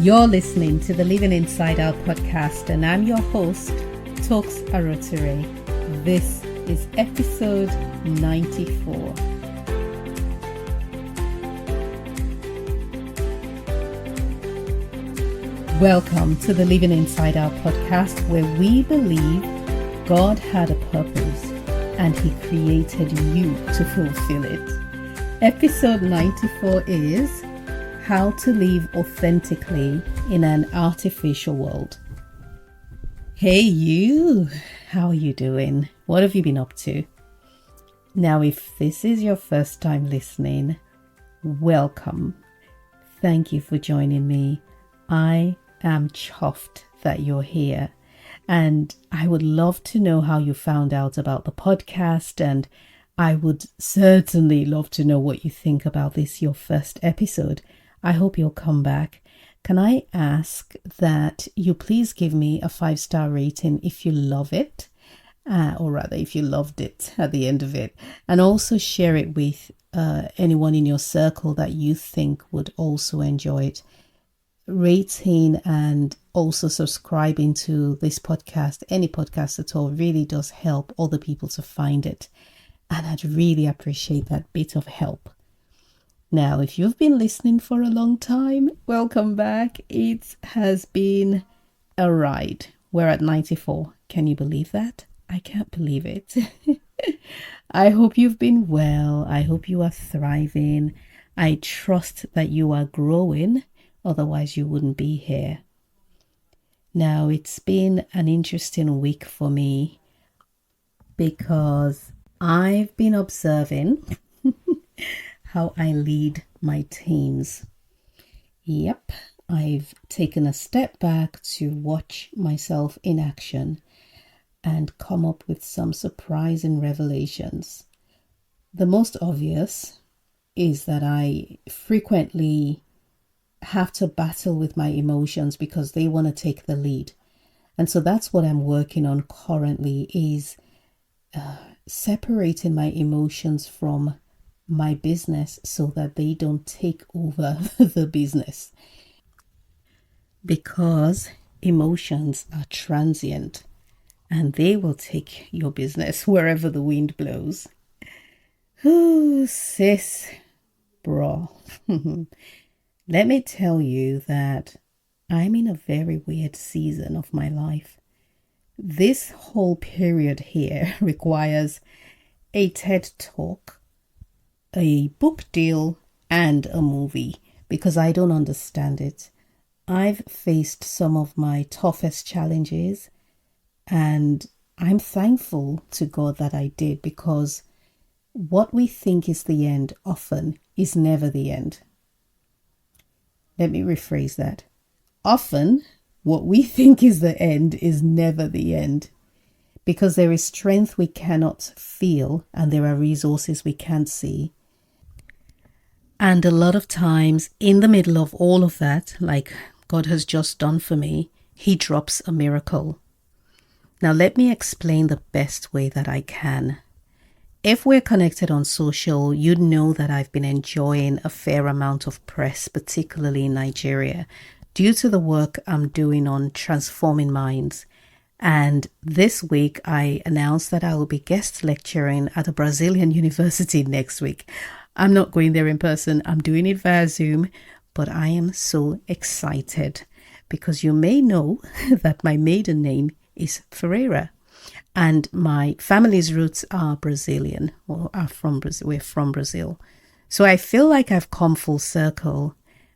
You're listening to the Living Inside Out podcast, and I'm your host, Toks Arotere. This is episode 94. Welcome to the Living Inside Out podcast, where we believe God had a purpose and He created you to fulfill it. Episode 94 is How to Live Authentically in an Artificial World. Hey you, how are you doing? What have you been up to? Now, if this is your first time listening, welcome. Thank you for joining me. I am chuffed that you're here, and I would love to know how you found out about the podcast, and I would certainly love to know what you think about this, your first episode. I hope you'll come back. Can I ask that you please give me a 5-star rating if you love it, or rather if you loved it at the end of it, and also share it with anyone in your circle that you think would also enjoy it. Rating and also subscribing to this podcast, any podcast at all, really does help other people to find it. And I'd really appreciate that bit of help. Now, if you've been listening for a long time, welcome back. It has been a ride. We're at 94. Can you believe that? I can't believe it. I hope you've been well. I hope you are thriving. I trust that you are growing. Otherwise, you wouldn't be here. Now, it's been an interesting week for me because I've been observing how I lead my teams. Yep, I've taken a step back to watch myself in action and come up with some surprising revelations. The most obvious is that I frequently have to battle with my emotions because they want to take the lead. And so that's what I'm working on currently, is separating my emotions from my business so that they don't take over the business. Because emotions are transient and they will take your business wherever the wind blows. Ooh, sis, bro. Let me tell you that I'm in a very weird season of my life. This whole period here requires a TED Talk, a book deal, and a movie, because I don't understand it. I've faced some of my toughest challenges, and I'm thankful to God that I did, because what we think is the end often is never the end. Let me rephrase that. Often, what we think is the end is never the end, because there is strength we cannot feel and there are resources we can't see. And a lot of times, in the middle of all of that, like God has just done for me, He drops a miracle. Now, let me explain the best way that I can. If we're connected on social, you'd know that I've been enjoying a fair amount of press, particularly in Nigeria, due to the work I'm doing on transforming minds. And this week, I announced that I will be guest lecturing at a Brazilian university next week. I'm not going there in person. I'm doing it via Zoom, but I am so excited because you may know that my maiden name is Ferreira. And my family's roots are Brazilian, or are from Brazil. We're from Brazil. So I feel like I've come full circle.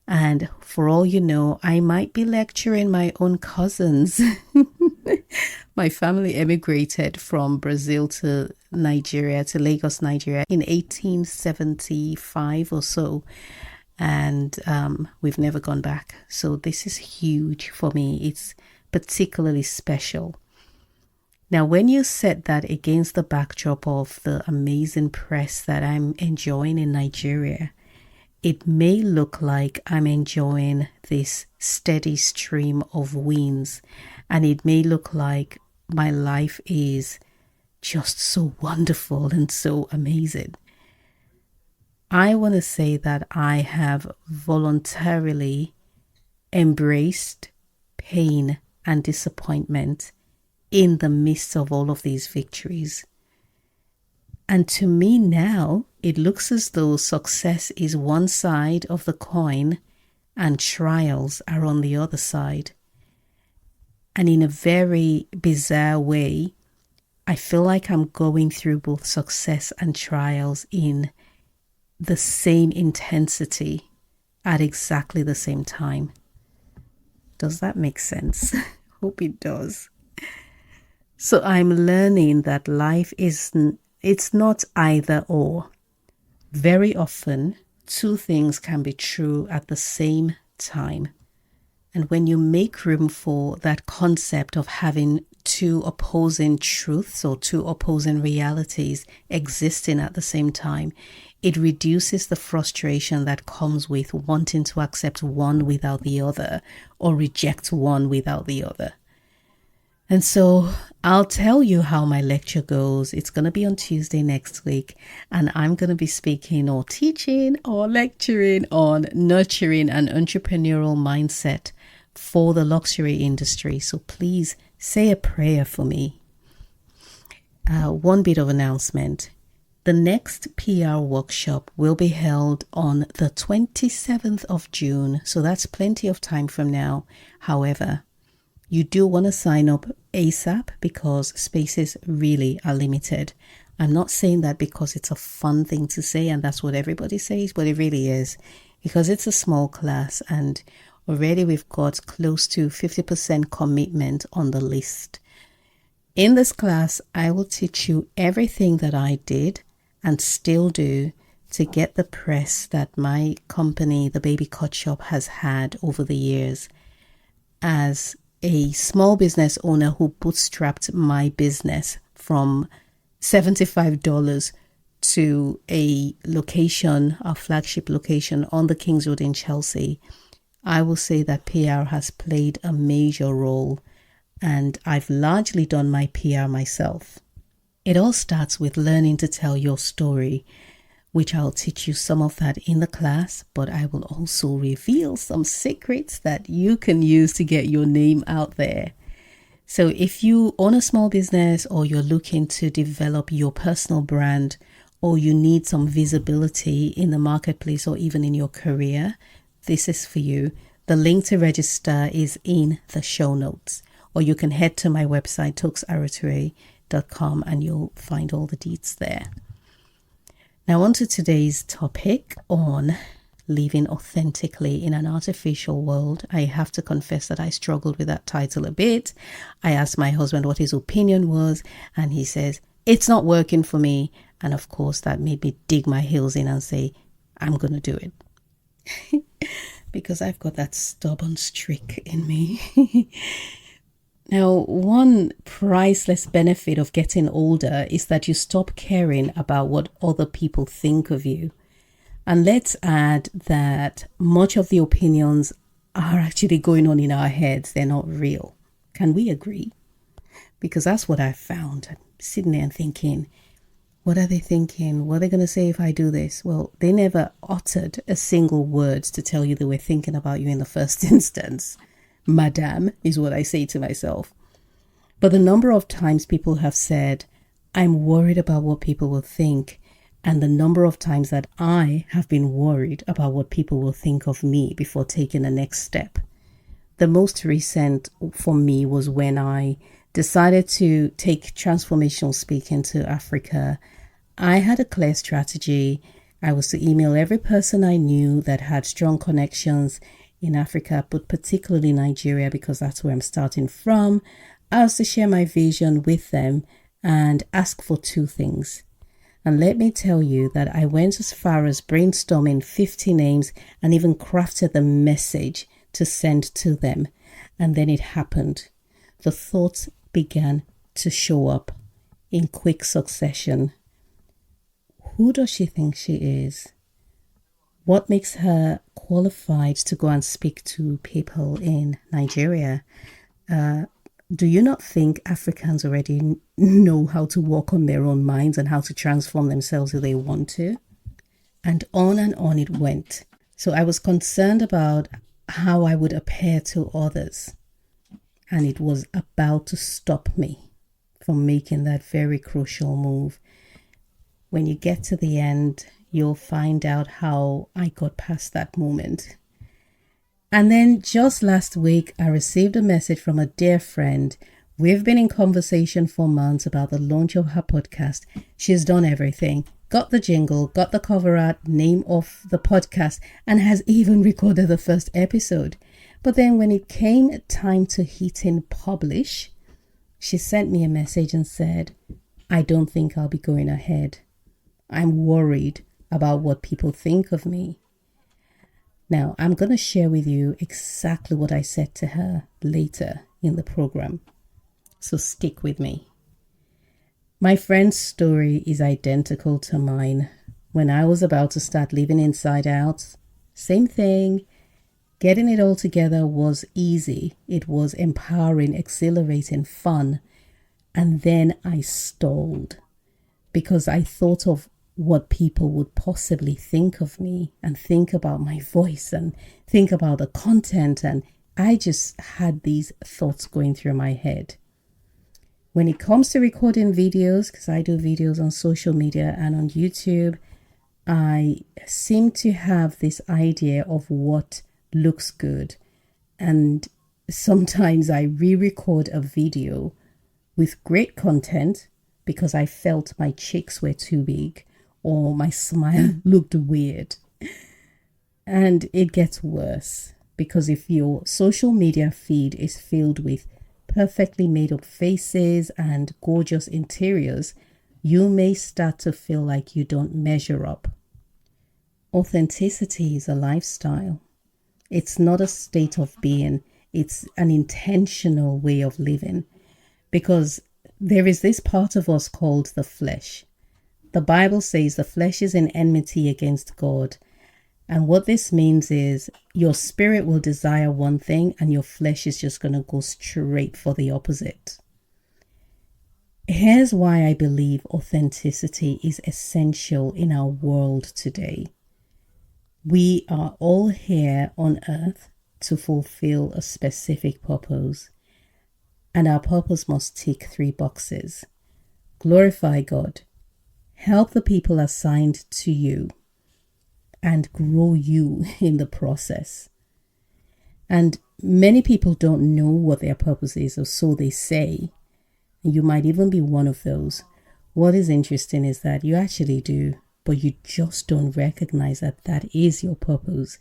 And for all you know, I might be lecturing my own cousins. My family emigrated from Brazil to Nigeria, to Lagos, Nigeria in 1875 or so. And we've never gone back. So this is huge for me. It's particularly special. Now, when you set that against the backdrop of the amazing press that I'm enjoying in Nigeria, it may look like I'm enjoying this steady stream of wins, and it may look like my life is just so wonderful and so amazing. I want to say that I have voluntarily embraced pain and disappointment in the midst of all of these victories. And to me now, it looks as though success is one side of the coin and trials are on the other side. And in a very bizarre way, I feel like I'm going through both success and trials in the same intensity at exactly the same time. Does that make sense? Hope it does. So I'm learning that life it's not either or. Very often, two things can be true at the same time. And when you make room for that concept of having two opposing truths or two opposing realities existing at the same time, it reduces the frustration that comes with wanting to accept one without the other or reject one without the other. And so I'll tell you how my lecture goes. It's going to be on Tuesday next week, and I'm going to be speaking or teaching or lecturing on nurturing an entrepreneurial mindset for the luxury industry. So please say a prayer for me. One bit of announcement. The next PR workshop will be held on the 27th of June. So that's plenty of time from now. However, you do want to sign up ASAP because spaces really are limited. I'm not saying that because it's a fun thing to say and that's what everybody says, but it really is, because it's a small class and already we've got close to 50% commitment on the list. In this class, I will teach you everything that I did and still do to get the press that my company, the Baby Cut Shop, has had over the years. As a small business owner who bootstrapped my business from $75 to a location, a flagship location on the Kings Road in Chelsea, I will say that PR has played a major role, and I've largely done my PR myself. It all starts with learning to tell your story, which I'll teach you some of that in the class, but I will also reveal some secrets that you can use to get your name out there. So if you own a small business or you're looking to develop your personal brand, or you need some visibility in the marketplace or even in your career, this is for you. The link to register is in the show notes, or you can head to my website, toksarature.com, and you'll find all the deets there. Now on to today's topic on living authentically in an artificial world. I have to confess that I struggled with that title a bit. I asked my husband what his opinion was, and he says, it's not working for me. And of course, that made me dig my heels in and say, I'm going to do it. Because I've got that stubborn streak in me. Now, one priceless benefit of getting older is that you stop caring about what other people think of you. And let's add that much of the opinions are actually going on in our heads. They're not real. Can we agree? Because that's what I found. I'm sitting there and thinking, what are they thinking? What are they going to say if I do this? Well, they never uttered a single word to tell you they were thinking about you in the first instance. Madame is what I say to myself. But the number of times people have said, I'm worried about what people will think, and the number of times that I have been worried about what people will think of me before taking the next step. The most recent for me was when I decided to take transformational speaking to Africa. I had a clear strategy. I was to email every person I knew that had strong connections in Africa, but particularly Nigeria, because that's where I'm starting from. I was to share my vision with them and ask for two things. And let me tell you that I went as far as brainstorming 50 names and even crafted the message to send to them. And then it happened. The thoughts began to show up in quick succession. Who does she think she is? What makes her qualified to go and speak to people in Nigeria? Do you not think Africans already know how to walk on their own minds and how to transform themselves if they want to? And on it went. So I was concerned about how I would appear to others. And it was about to stop me from making that very crucial move. When you get to the end, you'll find out how I got past that moment. And then just last week, I received a message from a dear friend. We've been in conversation for months about the launch of her podcast. She's done everything. Got the jingle, got the cover art, name of the podcast, and has even recorded the first episode. But then when it came time to hitting publish, she sent me a message and said, I don't think I'll be going ahead. I'm worried about what people think of me. Now, I'm going to share with you exactly what I said to her later in the program. So stick with me. My friend's story is identical to mine. When I was about to start living inside out, same thing. Getting it all together was easy. It was empowering, exhilarating, fun. And then I stalled because I thought of what people would possibly think of me and think about my voice and think about the content. And I just had these thoughts going through my head. When it comes to recording videos, because I do videos on social media and on YouTube, I seem to have this idea of what looks good. And sometimes I re-record a video with great content because I felt my cheeks were too big or my smile looked weird. And it gets worse because if your social media feed is filled with perfectly made up faces and gorgeous interiors, you may start to feel like you don't measure up. Authenticity is a lifestyle. It's not a state of being. It's an intentional way of living, because there is this part of us called the flesh. The Bible says the flesh is in enmity against God. And what this means is your spirit will desire one thing and your flesh is just going to go straight for the opposite. Here's why I believe authenticity is essential in our world today. We are all here on earth to fulfill a specific purpose. And our purpose must tick 3 boxes. Glorify God, help the people assigned to you, and grow you in the process. And many people don't know what their purpose is, or so they say. You might even be one of those. What is interesting is that you actually do, but you just don't recognize that that is your purpose.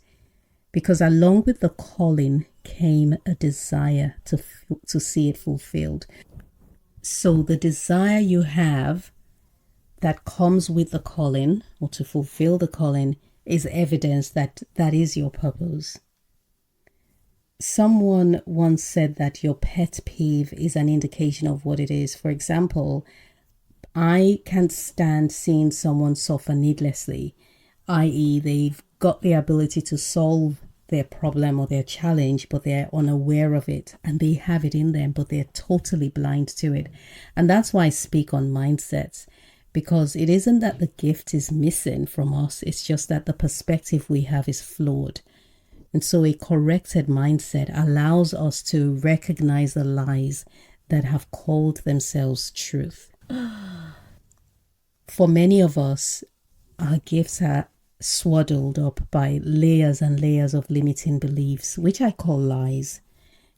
Because along with the calling came a desire to see it fulfilled. So the desire you have that comes with the calling, or to fulfill the calling, is evidence that that is your purpose. Someone once said that your pet peeve is an indication of what it is. For example, I can't stand seeing someone suffer needlessly, i.e. they've got the ability to solve their problem or their challenge, but they're unaware of it, and they have it in them, but they're totally blind to it. And that's why I speak on mindsets, because it isn't that the gift is missing from us, it's just that the perspective we have is flawed. And so a corrected mindset allows us to recognize the lies that have called themselves truth. For many of us, our gifts are swaddled up by layers and layers of limiting beliefs, which I call lies.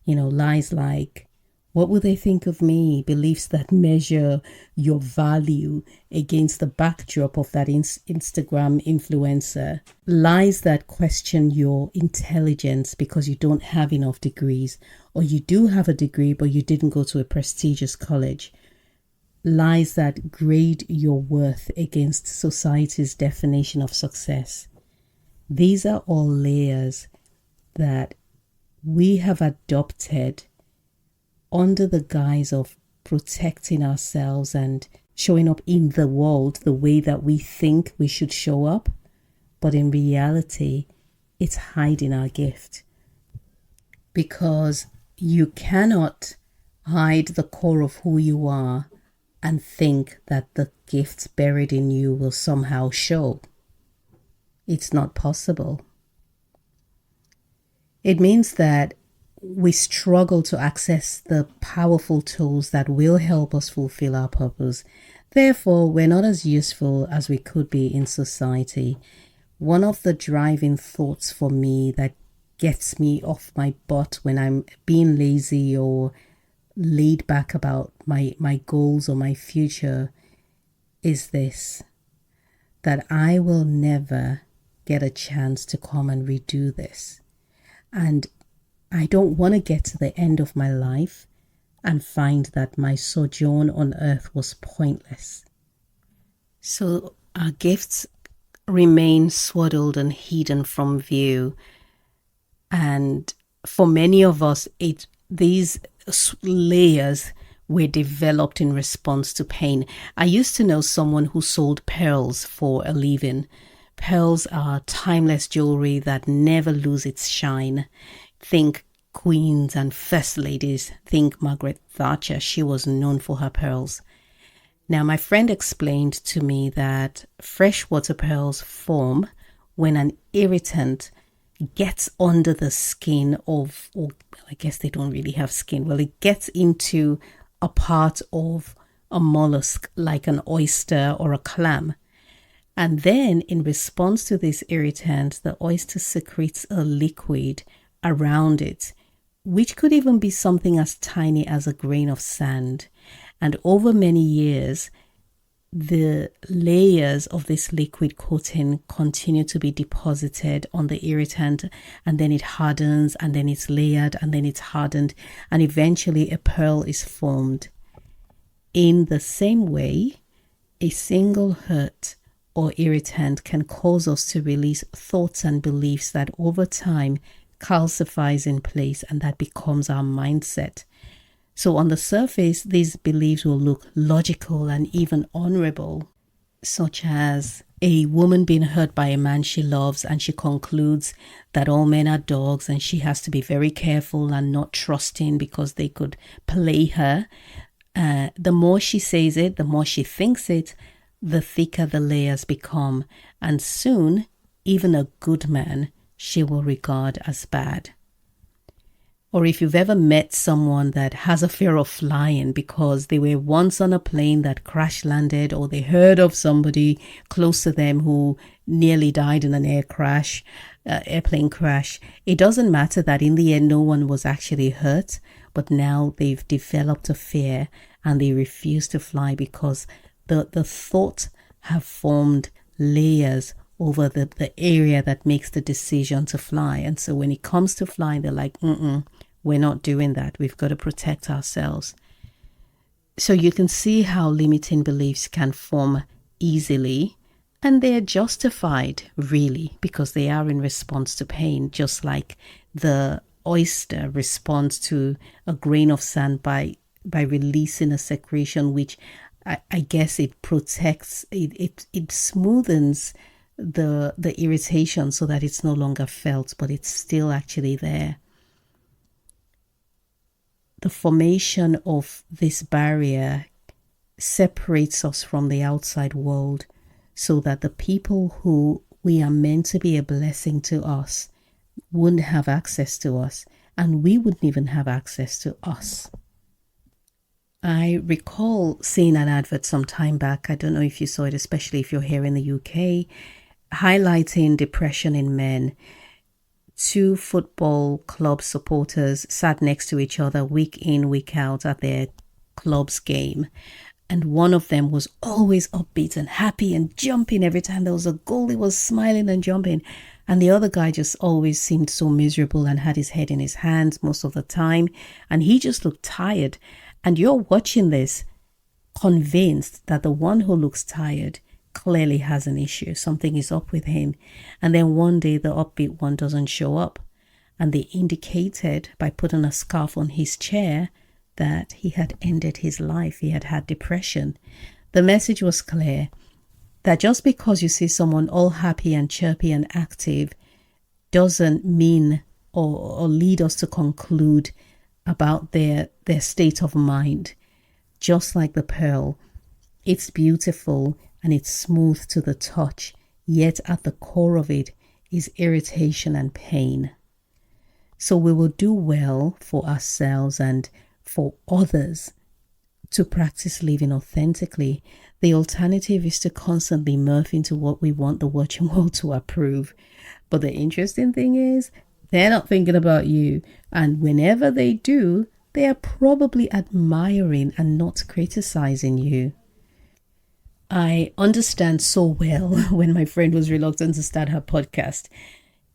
Lies like, what will they think of me? Beliefs that measure your value against the backdrop of that Instagram influencer. Lies that question your intelligence because you don't have enough degrees, or you do have a degree but you didn't go to a prestigious college. Lies that grade your worth against society's definition of success. These are all layers that we have adopted under the guise of protecting ourselves and showing up in the world the way that we think we should show up. But in reality, it's hiding our gift. Because you cannot hide the core of who you are and think that the gifts buried in you will somehow show. It's not possible. It means that we struggle to access the powerful tools that will help us fulfill our purpose. Therefore, we're not as useful as we could be in society. One of the driving thoughts for me that gets me off my butt when I'm being lazy or laid back about my goals or my future is this: that I will never get a chance to come and redo this. And I don't want to get to the end of my life and find that my sojourn on earth was pointless. So our gifts remain swaddled and hidden from view. And for many of us, these layers were developed in response to pain. I used to know someone who sold pearls for a living. Pearls are timeless jewelry that never lose its shine. Think queens and first ladies. Think Margaret Thatcher. She was known for her pearls. Now, my friend explained to me that freshwater pearls form when an irritant gets under the skin of, or I guess they don't really have skin. Well, it gets into a part of a mollusk like an oyster or a clam. And then in response to this irritant, the oyster secretes a liquid around it, which could even be something as tiny as a grain of sand. And over many years, the layers of this liquid coating continue to be deposited on the irritant, and then it hardens, and then it's layered, and then it's hardened, and eventually a pearl is formed. In the same way, a single hurt or irritant can cause us to release thoughts and beliefs that over time calcifies in place, and that becomes our mindset. So on the surface, these beliefs will look logical and even honorable, such as a woman being hurt by a man she loves, and she concludes that all men are dogs and she has to be very careful and not trusting because they could play her. The more she says it, the more she thinks it, the thicker the layers become, and soon even a good man she will regard as bad. Or if you've ever met someone that has a fear of flying because they were once on a plane that crash landed, or they heard of somebody close to them who nearly died in an airplane crash, it doesn't matter that in the end no one was actually hurt, but now they've developed a fear and they refuse to fly because the thought have formed layers over the area that makes the decision to fly. And so when it comes to flying, they're like, we're not doing that. We've got to protect ourselves. So you can see how limiting beliefs can form easily, and they're justified really because they are in response to pain, just like the oyster responds to a grain of sand by releasing a secretion which I guess it protects, it smoothens the irritation so that it's no longer felt, but it's still actually there. The formation of this barrier separates us from the outside world so that the people who we are meant to be a blessing to us wouldn't have access to us, and we wouldn't even have access to us. I recall seeing an advert some time back, I don't know if you saw it, especially if you're here in the UK, highlighting depression in men. Two football club supporters sat next to each other week in, week out at their club's game. And one of them was always upbeat and happy and jumping every time there was a goal. He was smiling and jumping. And the other guy just always seemed so miserable and had his head in his hands most of the time. And he just looked tired. And you're watching this convinced that the one who looks tired clearly has an issue. Something is up with him. And then one day the upbeat one doesn't show up. And they indicated by putting a scarf on his chair that he had ended his life. He had had depression. The message was clear that just because you see someone all happy and chirpy and active doesn't mean or lead us to conclude about their state of mind. Just like the pearl, it's beautiful and it's smooth to the touch, yet at the core of it is irritation and pain. So we will do well for ourselves and for others to practice living authentically. The alternative is to constantly morph into what we want the watching world to approve. But the interesting thing is, they're not thinking about you. And whenever they do, they are probably admiring and not criticizing you. I understand so well when my friend was reluctant to start her podcast.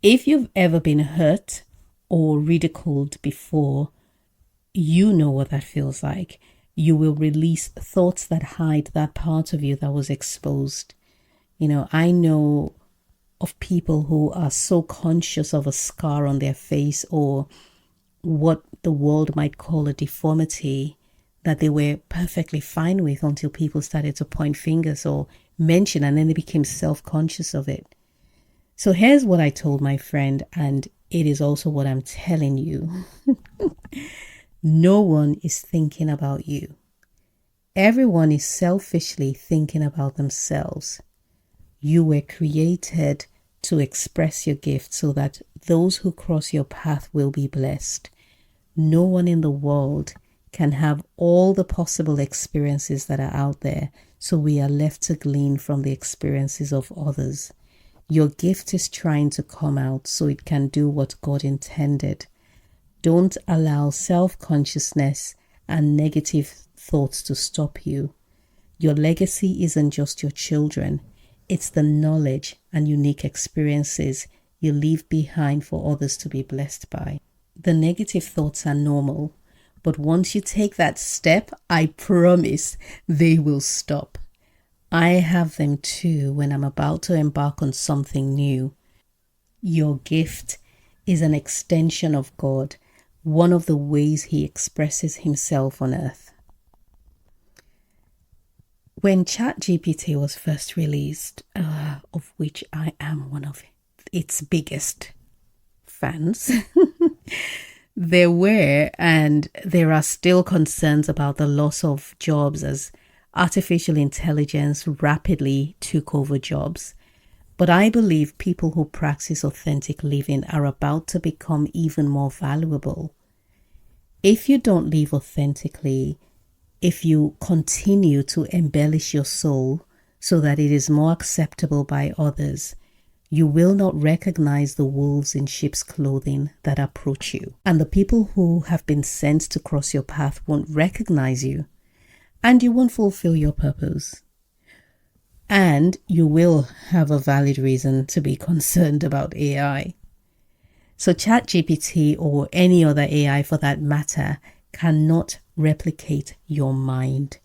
If you've ever been hurt or ridiculed before, you know what that feels like. You will release thoughts that hide that part of you that was exposed. I know of people who are so conscious of a scar on their face or what the world might call a deformity that they were perfectly fine with until people started to point fingers or mention, and then they became self-conscious of it. So here's what I told my friend, and it is also what I'm telling you. No one is thinking about you. Everyone is selfishly thinking about themselves. You were created to express your gift so that those who cross your path will be blessed. No one in the world can have all the possible experiences that are out there, so we are left to glean from the experiences of others. Your gift is trying to come out so it can do what God intended. Don't allow self-consciousness and negative thoughts to stop you. Your legacy isn't just your children. It's the knowledge and unique experiences you leave behind for others to be blessed by. The negative thoughts are normal, but once you take that step, I promise they will stop. I have them too when I'm about to embark on something new. Your gift is an extension of God, one of the ways He expresses Himself on earth. When ChatGPT was first released, of which I am one of its biggest fans, there were and there are still concerns about the loss of jobs as artificial intelligence rapidly took over jobs. But I believe people who practice authentic living are about to become even more valuable. If you don't live authentically, if you continue to embellish your soul so that it is more acceptable by others, you will not recognize the wolves in sheep's clothing that approach you. And the people who have been sent to cross your path won't recognize you. And you won't fulfill your purpose. And you will have a valid reason to be concerned about AI. So ChatGPT or any other AI for that matter cannot replicate your mind.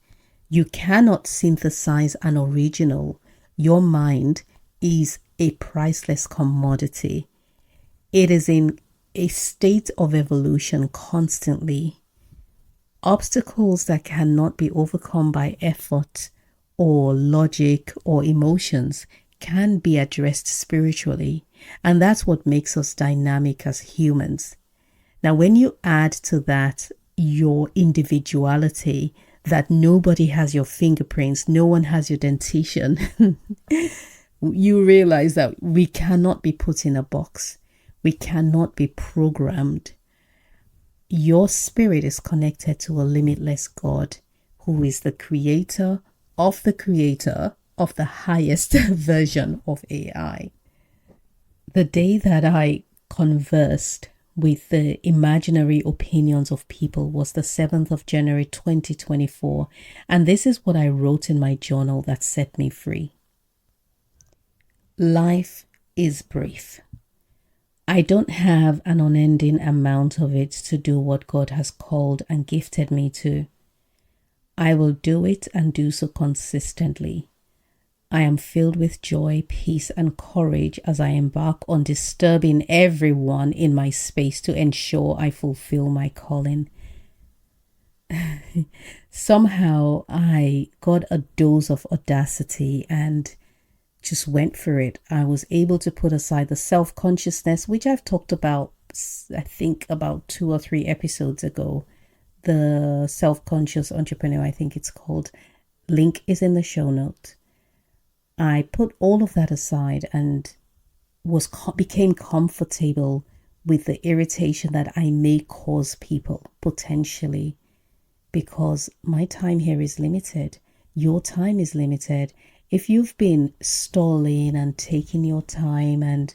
You cannot synthesize an original. Your mind is a priceless commodity. It is in a state of evolution constantly. Obstacles that cannot be overcome by effort or logic or emotions can be addressed spiritually. And that's what makes us dynamic as humans. Now, when you add to that your individuality, that nobody has your fingerprints, no one has your dentition, you realize that we cannot be put in a box. We cannot be programmed. Your spirit is connected to a limitless God who is the creator of the highest version of AI. The day that I conversed with the imaginary opinions of people was the 7th of January 2024, and this is what I wrote in my journal that set me free. Life is brief. I don't have an unending amount of it to do what God has called and gifted me to. I will do it and do so consistently. I am filled with joy, peace, and courage as I embark on disturbing everyone in my space to ensure I fulfill my calling. Somehow I got a dose of audacity and just went for it. I was able to put aside the self-consciousness, which I've talked about, I think about 2 or 3 episodes ago. The Self-Conscious Entrepreneur, I think it's called. Link is in the show note. I put all of that aside and became comfortable with the irritation that I may cause people potentially, because my time here is limited. Your time is limited. If you've been stalling and taking your time and,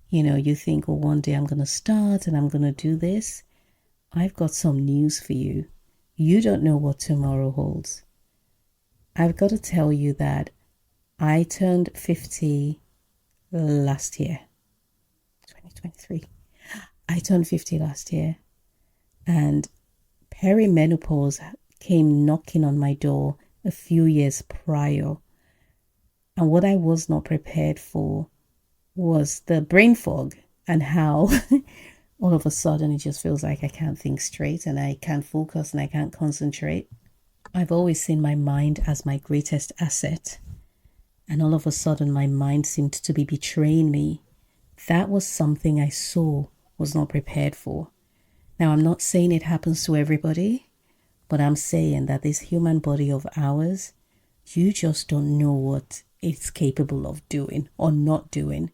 you think, oh, one day I'm going to start and I'm going to do this, I've got some news for you. You don't know what tomorrow holds. I've got to tell you that I turned 50 last year, 2023. I turned 50 last year, and perimenopause came knocking on my door a few years prior. And what I was not prepared for was the brain fog and how all of a sudden it just feels like I can't think straight and I can't focus and I can't concentrate. I've always seen my mind as my greatest asset. And all of a sudden my mind seemed to be betraying me. That was something I saw, was not prepared for. Now, I'm not saying it happens to everybody, but I'm saying that this human body of ours, you just don't know what it's capable of doing or not doing.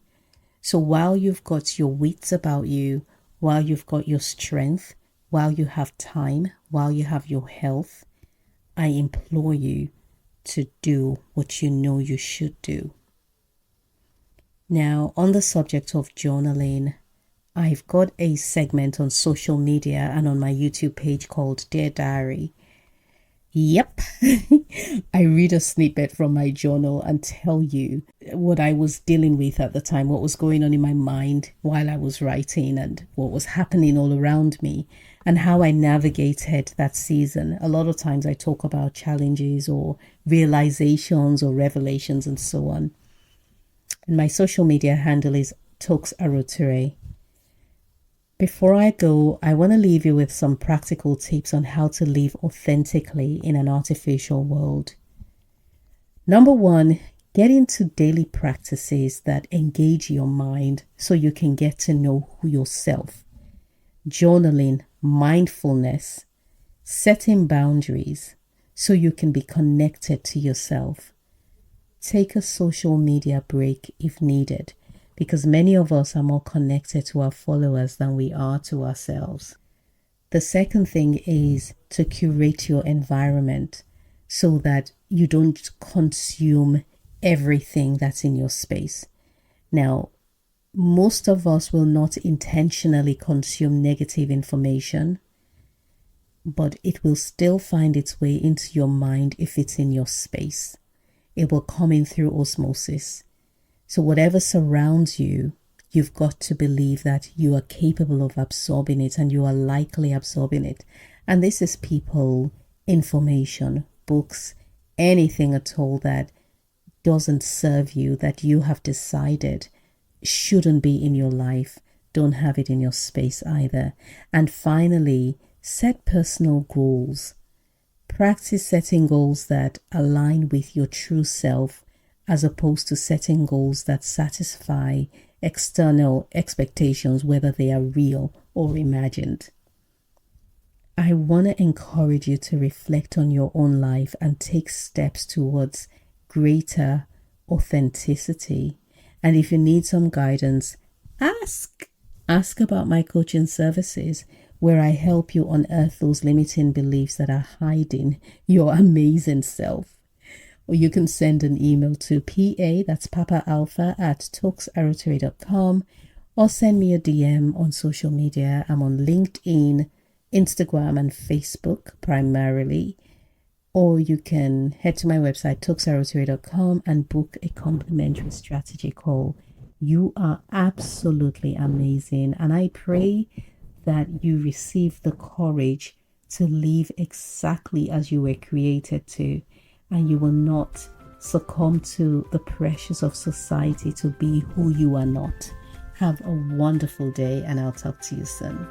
So while you've got your wits about you, while you've got your strength, while you have time, while you have your health, I implore you to do what you know you should do. Now, on the subject of journaling, I've got a segment on social media and on my YouTube page called Dear Diary. Yep, I read a snippet from my journal and tell you what I was dealing with at the time, what was going on in my mind while I was writing and what was happening all around me and how I navigated that season. A lot of times I talk about challenges or realizations or revelations and so on. And my social media handle is Tokes Aroture. Before I go, I want to leave you with some practical tips on how to live authentically in an artificial world. Number one, get into daily practices that engage your mind so you can get to know yourself. Journaling, mindfulness, setting boundaries so you can be connected to yourself. Take a social media break if needed, because many of us are more connected to our followers than we are to ourselves. The second thing is to curate your environment so that you don't consume everything that's in your space. Now, most of us will not intentionally consume negative information, but it will still find its way into your mind if it's in your space. It will come in through osmosis. So whatever surrounds you, you've got to believe that you are capable of absorbing it and you are likely absorbing it. And this is people, information, books, anything at all that doesn't serve you, that you have decided shouldn't be in your life. Don't have it in your space either. And finally, set personal goals. Practice setting goals that align with your true self, as opposed to setting goals that satisfy external expectations, whether they are real or imagined. I want to encourage you to reflect on your own life and take steps towards greater authenticity. And if you need some guidance, ask about my coaching services, where I help you unearth those limiting beliefs that are hiding your amazing self. Or you can send an email to PA, that's Papa Alpha, at tokesarotere.com, or send me a DM on social media. I'm on LinkedIn, Instagram, and Facebook primarily. Or you can head to my website, tokesarotere.com, and book a complimentary strategy call. You are absolutely amazing, and I pray that you receive the courage to live exactly as you were created to, and you will not succumb to the pressures of society to be who you are not. Have a wonderful day, and I'll talk to you soon.